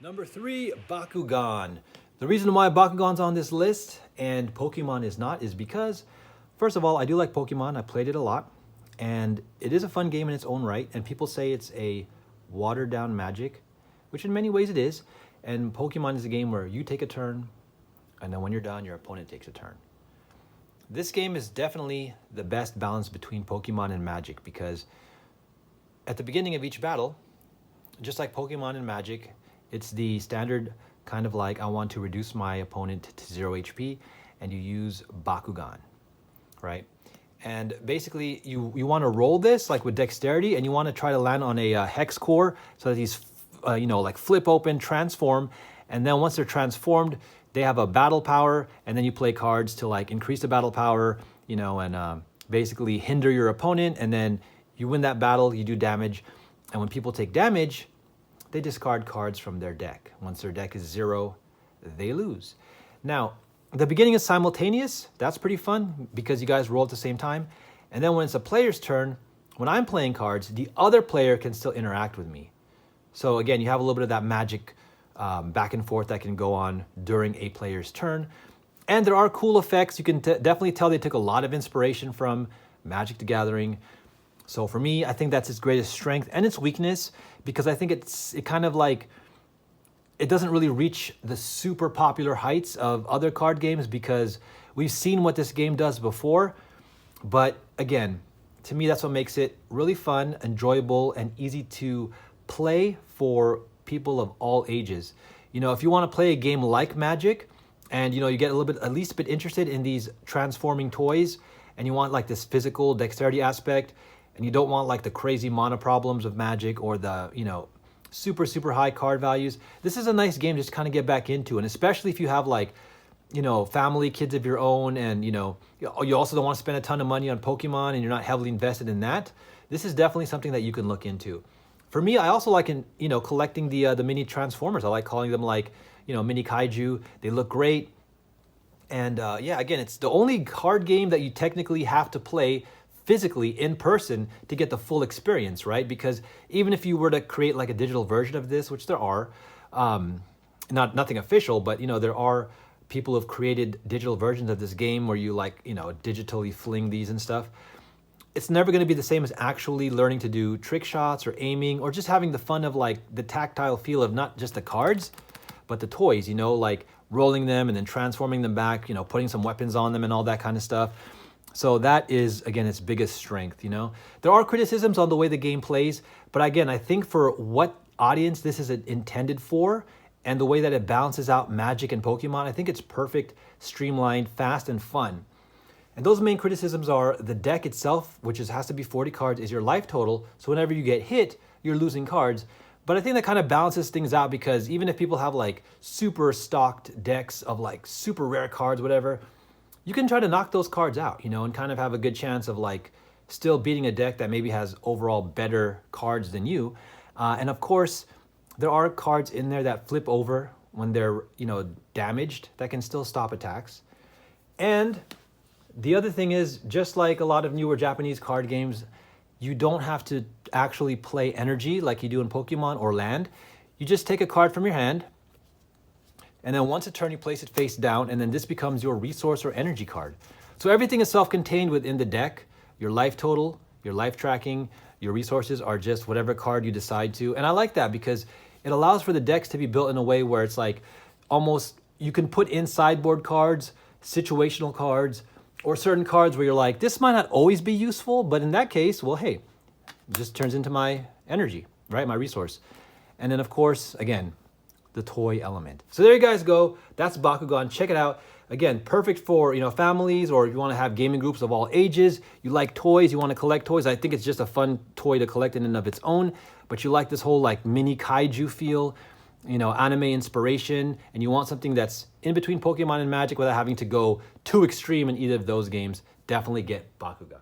Number 3, Bakugan. The reason why Bakugan's on this list and Pokemon is not is because, first of all, I do like Pokemon. I played it a lot, and it is a fun game in its own right, and people say it's a watered-down Magic, which in many ways it is, and Pokemon is a game where you take a turn, and then when you're done, your opponent takes a turn. This game is definitely the best balance between Pokemon and Magic because at the beginning of each battle, just like Pokemon and Magic, it's the standard kind of like I want to reduce my opponent to 0 HP and you use Bakugan, right? And basically you want to roll this like with dexterity and you want to try to land on a hex core so that these, like flip open, transform, and then once they're transformed, they have a battle power and then you play cards to like increase the battle power, and basically hinder your opponent, and then you win that battle, you do damage, and when people take damage, they discard cards from their deck. Once their deck is 0, they lose. Now, the beginning is simultaneous. That's pretty fun because you guys roll at the same time. And then when it's a player's turn, when I'm playing cards, the other player can still interact with me. So again, you have a little bit of that magic back and forth that can go on during a player's turn. And there are cool effects. You can definitely tell they took a lot of inspiration from Magic the Gathering. So for me, I think that's its greatest strength and its weakness, because I think it kind of like, it doesn't really reach the super popular heights of other card games because we've seen what this game does before. But again, to me, that's what makes it really fun, enjoyable, and easy to play for people of all ages. If you want to play a game like Magic and, you get a little bit, at least a bit interested in these transforming toys, and you want like this physical dexterity aspect, and you don't want like the crazy mana problems of Magic or the, super high card values, this is a nice game just to kind of get back into. And especially if you have like, family, kids of your own, and, you also don't want to spend a ton of money on Pokemon and you're not heavily invested in that, this is definitely something that you can look into. For me, I also like, collecting the mini Transformers. I like calling them like, mini Kaiju. They look great. And again, it's the only card game that you technically have to play physically in person to get the full experience, right? Because even if you were to create like a digital version of this, which there are, nothing official, but there are people who have created digital versions of this game where you like, digitally fling these and stuff. It's never going to be the same as actually learning to do trick shots or aiming or just having the fun of like the tactile feel of not just the cards, but the toys, like rolling them and then transforming them back, putting some weapons on them and all that kind of stuff. So that is, again, its biggest strength, There are criticisms on the way the game plays, but again, I think for what audience this is intended for and the way that it balances out Magic and Pokemon, I think it's perfect, streamlined, fast, and fun. And those main criticisms are the deck itself, which has to be 40 cards, is your life total. So whenever you get hit, you're losing cards. But I think that kind of balances things out because even if people have like super stocked decks of like super rare cards, whatever, you can try to knock those cards out, and kind of have a good chance of like still beating a deck that maybe has overall better cards than you. And of course, there are cards in there that flip over when they're, damaged that can still stop attacks. And the other thing is, just like a lot of newer Japanese card games, you don't have to actually play energy like you do in Pokemon or land. You just take a card from your hand, and then once a turn, you place it face down, and then this becomes your resource or energy card. So everything is self-contained within the deck. Your life total, your life tracking, your resources are just whatever card you decide to. And I like that because it allows for the decks to be built in a way where it's like almost, you can put in sideboard cards, situational cards, or certain cards where you're like, this might not always be useful, but in that case, well, hey, it just turns into my energy, right? My resource. And then of course, again, the toy element. So there you guys go. That's Bakugan. Check it out. Again, perfect for, families, or if you want to have gaming groups of all ages, you like toys, you want to collect toys. I think it's just a fun toy to collect in and of its own, but you like this whole like mini kaiju feel, anime inspiration, and you want something that's in between Pokemon and Magic without having to go too extreme in either of those games, definitely get Bakugan.